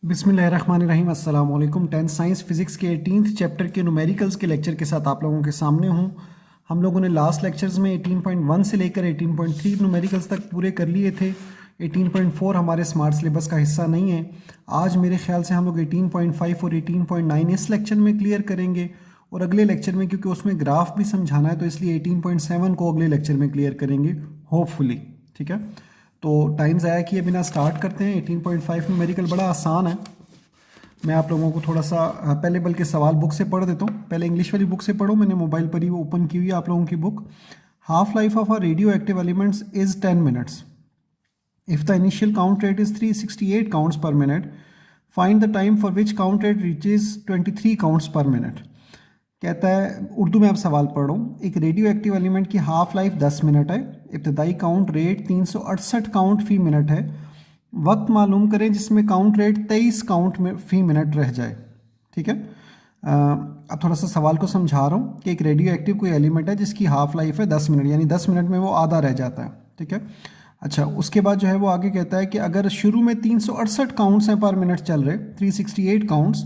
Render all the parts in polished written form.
बिस्मिल्लाहिर्रहमानिर्रहीम अस्सलाम वालेकुम। 10th साइंस फिज़िक्स के 18th चैप्टर के न्यूमेरिकल्स के लेक्चर के साथ आप लोगों के सामने हूँ। हम लोगों ने लास्ट लेक्चर्स में 18.1 से लेकर 18.3 न्यूमेरिकल्स तक पूरे कर लिए थे। 18.4 हमारे स्मार्ट सिलेबस का हिस्सा नहीं है। आज मेरे ख्याल से हम लोग 18.5 और 18.9 इस लेक्चर में क्लियर करेंगे और अगले लेक्चर में, क्योंकि उसमें ग्राफ भी समझाना है, तो इसलिए 18.7 को अगले लेक्चर में क्लियर करेंगे होपफुली। ठीक है, तो टाइम ज़ाया किए बिना स्टार्ट करते हैं। 18.5 न्यूमेरिकल बड़ा आसान है। मैं आप लोगों को थोड़ा सा पहले बल्कि सवाल बुक से पढ़ देता हूँ। पहले इंग्लिश वाली बुक से पढ़ो, मैंने मोबाइल पर ही ओपन की हुई है आप लोगों की book. Half life of a radio active elements is 10 minutes. If the initial count rate is 368 counts पर minute, find the time for which count rate reaches 23 counts पर मिनट। कहता है, उर्दू में आप सवाल पढ़ रहा हूँ, एक रेडियो एक्टिव एलिमेंट की हाफ लाइफ 10 मिनट है, इब्तदाई काउंट रेट 368 काउंट फी मिनट है, वक्त मालूम करें जिसमें काउंट रेट 23 काउंट में फी मिनट रह जाए। ठीक है, अब थोड़ा सा सवाल को समझा रहा हूँ कि एक रेडियो एक्टिव कोई एलिमेंट है जिसकी हाफ लाइफ है 10 मिनट, यानी 10 मिनट में वो आधा रह जाता है। ठीक है, अच्छा, उसके बाद जो है वो आगे कहता है कि अगर शुरू में 368 काउंट्स हैं पर मिनट चल रहे, 368 काउंट्स,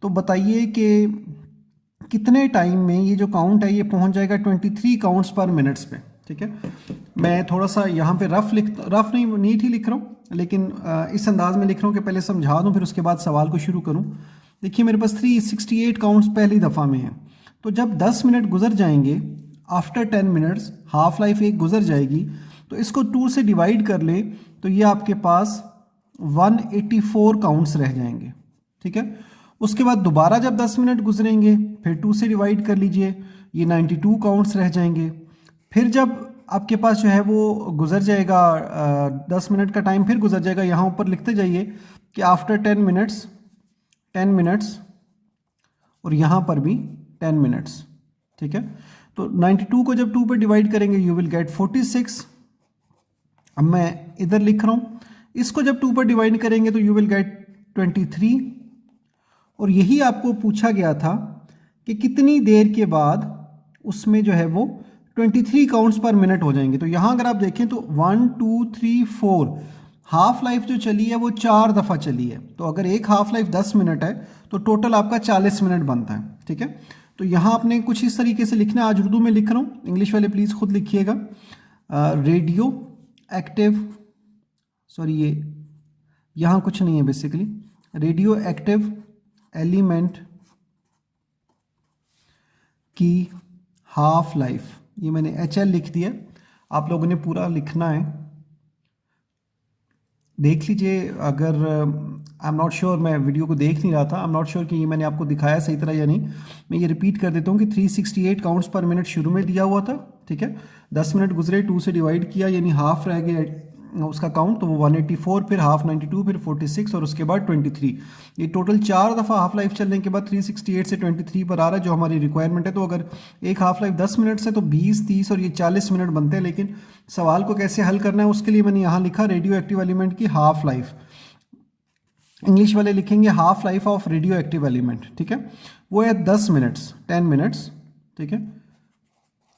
तो बताइए कि कितने टाइम में ये जो काउंट है ये पहुंच जाएगा 23 काउंट्स पर मिनट्स पे। ठीक है, मैं थोड़ा सा यहाँ पे रफ नहीं नीट ही लिख रहा हूँ, लेकिन इस अंदाज में लिख रहा हूँ कि पहले समझा दूँ फिर उसके बाद सवाल को शुरू करूँ। देखिए, मेरे पास 368 काउंट्स पहली दफ़ा में है, तो जब 10 मिनट गुजर जाएंगे, आफ्टर 10 मिनट्स हाफ लाइफ एक गुजर जाएगी, तो इसको 2 से डिवाइड कर ले तो ये आपके पास 184 काउंट्स रह जाएंगे। ठीक है, उसके बाद दोबारा जब 10 मिनट गुजरेंगे फिर 2 से डिवाइड कर लीजिए, ये 92 काउंट्स रह जाएंगे। फिर जब आपके पास जो है वो गुजर जाएगा 10 मिनट का टाइम फिर गुजर जाएगा, यहाँ ऊपर लिखते जाइए कि आफ्टर 10 मिनट्स और यहाँ पर भी 10 मिनट्स। ठीक है, तो 92 को जब 2 पे डिवाइड करेंगे यू विल गेट 46। अब मैं इधर लिख रहा हूँ, इसको जब 2 पर डिवाइड करेंगे तो यू विल गेट 23। और यही आपको पूछा गया था कि कितनी देर के बाद उसमें जो है वो 23 काउंट्स पर मिनट हो जाएंगे। तो यहाँ अगर आप देखें तो 1 2 3 4 हाफ लाइफ जो चली है वो 4 दफ़ा चली है, तो अगर एक हाफ लाइफ 10 मिनट है तो टोटल आपका 40 मिनट बनता है। ठीक है, तो यहाँ आपने कुछ इस तरीके से लिखना है। आज उर्दू में लिख रहा हूँ, इंग्लिश वाले प्लीज़ खुद लिखिएगा। रेडियो एक्टिव, सॉरी ये यहाँ कुछ नहीं है, बेसिकली रेडियो एक्टिव एलिमेंट की हाफ लाइफ, ये मैंने HL लिख दिया, आप लोगों ने पूरा लिखना है। देख लीजिए, अगर आई एम नॉट श्योर, मैं वीडियो को देख नहीं रहा था, आई एम नॉट श्योर कि ये मैंने आपको दिखाया सही तरह या नहीं। मैं ये रिपीट कर देता हूँ कि 368 काउंट्स पर मिनट शुरू में दिया हुआ था। ठीक है, 10 मिनट गुजरे, 2 से डिवाइड किया, यानी हाफ रह गया उसका काउंट, तो वो 184, फिर हाफ 92, फिर 46 और उसके बाद 23। ये टोटल 4 दफ़ा हाफ लाइफ चलने के बाद 368 से 23 पर आ रहा है जो हमारी रिक्वायरमेंट है। तो अगर एक हाफ लाइफ 10 मिनट से तो 20 30 और ये 40 मिनट बनते हैं, लेकिन सवाल को कैसे हल करना है उसके लिए मैंने यहाँ लिखा रेडियो एक्टिव एलिमेंट की हाफ लाइफ। इंग्लिश वाले लिखेंगे half life of radioactive element. ठीक है, वो है 10 मिनट्स, 10 मिनट्स। ठीक है,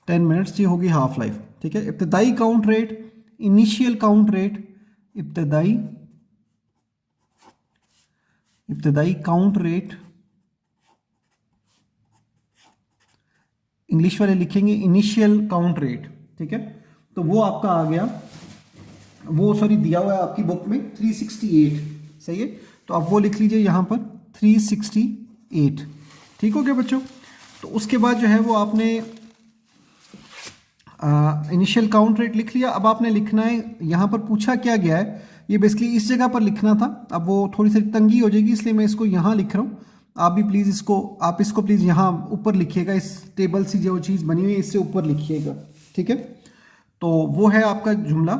10 मिनट्स ये होगी हाफ लाइफ। ठीक है, इब्तदाई count rate, initial count rate, इब्तदाई काउंट रेट, इंग्लिश वाले लिखेंगे इनिशियल काउंट रेट। ठीक है, तो वो आपका आ गया, वो सॉरी दिया हुआ है आपकी बुक में 368। सही है, तो आप वो लिख लीजिए यहाँ पर 368। ठीक हो गया बच्चों। तो उसके बाद जो है वो आपने इनिशियल काउंट रेट लिख लिया। अब आपने लिखना है, यहाँ पर पूछा क्या गया है, ये बेसिकली इस जगह पर लिखना था। अब वो थोड़ी सी तंगी हो जाएगी, इसलिए मैं इसको यहाँ लिख रहा हूँ। आप भी प्लीज़ इसको प्लीज़ यहाँ ऊपर लिखिएगा, इस टेबल से जो चीज़ बनी हुई है इससे ऊपर लिखिएगा। ठीक है, तो वो है आपका जुमला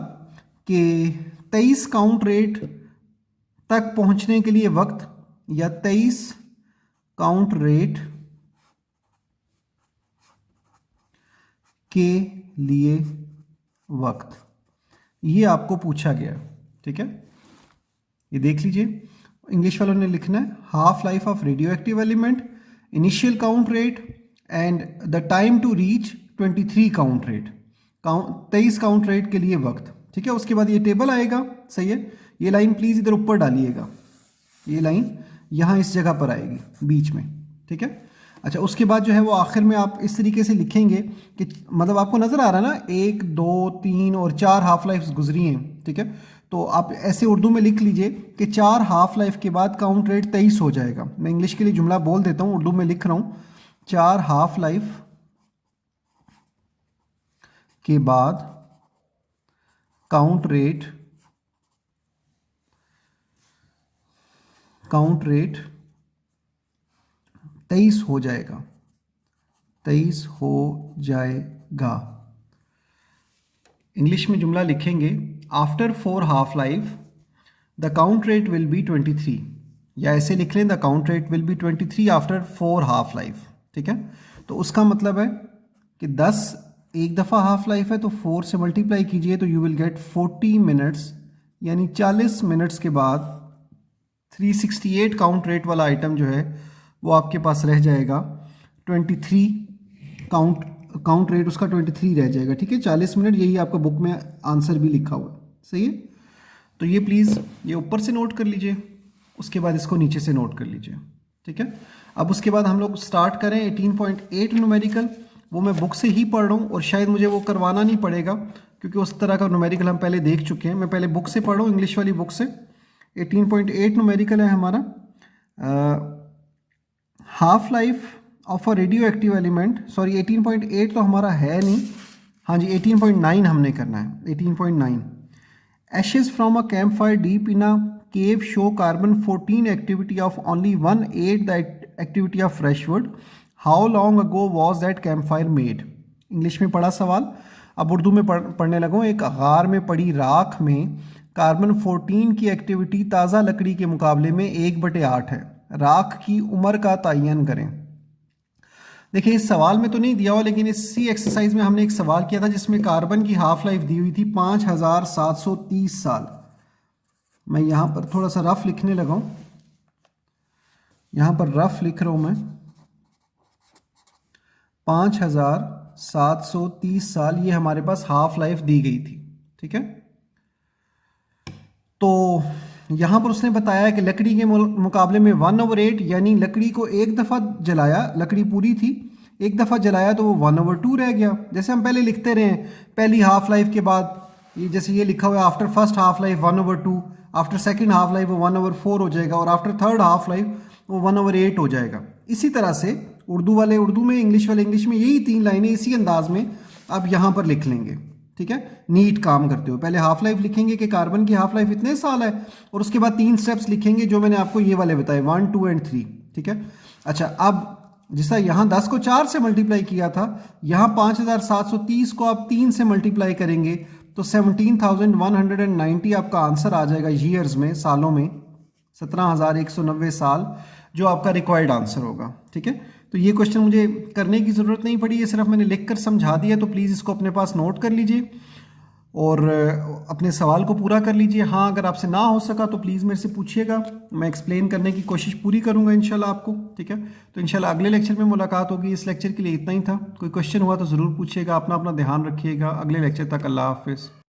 कि 23 काउंट रेट तक पहुँचने के लिए वक्त, या 23 काउंट रेट के लिए वक्त, ये आपको पूछा गया। ठीक है, ये देख लीजिए, इंग्लिश वालों ने लिखना है half life of radioactive element, initial count rate and the time to reach 23 count rate, 23 count rate के लिए वक्त। ठीक है, उसके बाद ये टेबल आएगा। सही है, ये लाइन प्लीज इधर ऊपर डालिएगा। ये लाइन यहाँ इस जगह पर आएगी बीच में, ठीक है। अच्छा, उसके बाद जो है वो आखिर में आप इस तरीके से लिखेंगे कि मतलब आपको नज़र आ रहा है ना 1 2 3 और 4 हाफ लाइफ गुजरी हैं, ठीक है। तो आप ऐसे उर्दू में लिख लीजिए कि 4 हाफ लाइफ के बाद काउंट रेट 23 हो जाएगा। मैं इंग्लिश के लिए जुमला बोल देता हूँ, उर्दू में लिख रहा हूँ। 4 हाफ लाइफ के बाद काउंट रेट 23 हो जाएगा, 23 हो जाएगा। इंग्लिश में जुमला लिखेंगे after 4 half life the count rate will be 23, या ऐसे लिख लें the count rate will be 23 after 4 half life, ठीक है। तो उसका मतलब है कि 10 एक दफ़ा हाफ लाइफ है तो 4 से मल्टीप्लाई कीजिए तो यू विल गेट 40 मिनट्स, यानी 40 मिनट्स के बाद 368 काउंट रेट वाला आइटम जो है वो आपके पास रह जाएगा। 23 काउंट रेट उसका 23 रह जाएगा, ठीक है। 40 मिनट, यही आपका बुक में आंसर भी लिखा हुआ है, सही है। तो ये प्लीज़ ये ऊपर से नोट कर लीजिए, उसके बाद इसको नीचे से नोट कर लीजिए, ठीक है। अब उसके बाद हम लोग स्टार्ट करें 18.8 न्यूमेरिकल। वो मैं बुक से ही पढ़ रहा हूँ और शायद मुझे वो करवाना नहीं पड़ेगा क्योंकि उस तरह का न्यूमेरिकल हम पहले देख चुके हैं। मैं पहले बुक से पढ़ रहा हूँ, इंग्लिश वाली बुक से। 18.8 न्यूमेरिकल है हमारा। Half life of a radio active element, sorry 18.8 तो हमारा है नहीं, हाँ जी 18.9 हमने करना है। 18.9 ashes from a camp fire deep in a cave show carbon 14 activity of only 1/8 the activity of fresh wood. How long ago was that camp fire made. English में पढ़ा सवाल, अब उर्दू में पढ़ने लगा। एक गार में पड़ी राख में कार्बन 14 की एक्टिविटी ताज़ा लकड़ी के मुकाबले में 1/8 है। राख की उम्र का तयन करें। देखिए इस सवाल में तो नहीं दिया हुआ, लेकिन इसी एक्सरसाइज में हमने एक सवाल किया था जिसमें कार्बन की हाफ लाइफ दी हुई थी 5730 साल। मैं यहाँ पर थोड़ा सा रफ लिखने लगा हूँ, यहाँ पर रफ लिख रहा हूँ मैं। 5730 साल ये हमारे पास हाफ लाइफ दी गई थी, ठीक है। तो यहाँ पर उसने बताया कि लकड़ी के मुकाबले में 1/8, यानी लकड़ी को एक दफ़ा जलाया, लकड़ी पूरी थी, एक दफ़ा जलाया तो वो 1/2 रह गया। जैसे हम पहले लिखते रहे पहली हाफ लाइफ के बाद, ये जैसे ये लिखा हुआ है after first half life 1/2, after second half life वो 1/4 हो जाएगा और आफ्टर थर्ड हाफ लाइफ वो 1/8 हो जाएगा। इसी तरह से उर्दू वाले उर्दू में, इंग्लिश वाले इंग्लिश में, यही 3 लाइनें इसी अंदाज में अब यहाँ पर लिख लेंगे, ठीक है। नीट काम करते हो पहले हाफ लाइफ लिखेंगे कि कार्बन की हाफ लाइफ इतने साल है और उसके बाद 3 स्टेप्स लिखेंगे जो मैंने आपको ये वाले बताए 1 2 एंड 3, ठीक है। अच्छा, अब जैसा यहाँ 10 को 4 से मल्टीप्लाई किया था, यहाँ 5730 को आप 3 से मल्टीप्लाई करेंगे तो 17,190 आपका आंसर आ जाएगा ईयर्स में, सालों में 17,190 साल जो आपका रिक्वायर्ड आंसर होगा, ठीक है। तो ये क्वेश्चन मुझे करने की ज़रूरत नहीं पड़ी, ये सिर्फ मैंने लिखकर समझा दिया। तो प्लीज़ इसको अपने पास नोट कर लीजिए और अपने सवाल को पूरा कर लीजिए। हाँ, अगर आपसे ना हो सका तो प्लीज़ मेरे से पूछिएगा, मैं एक्सप्लेन करने की कोशिश पूरी करूँगा इंशाल्लाह आपको, ठीक है। तो इंशाल्लाह अगले लेक्चर में मुलाकात होगी। इस लेक्चर के लिए इतना ही था। कोई क्वेश्चन हुआ तो ज़रूर पूछिएगा। अपना ध्यान रखिएगा। अगले लेक्चर तक अल्लाह हाफिज़।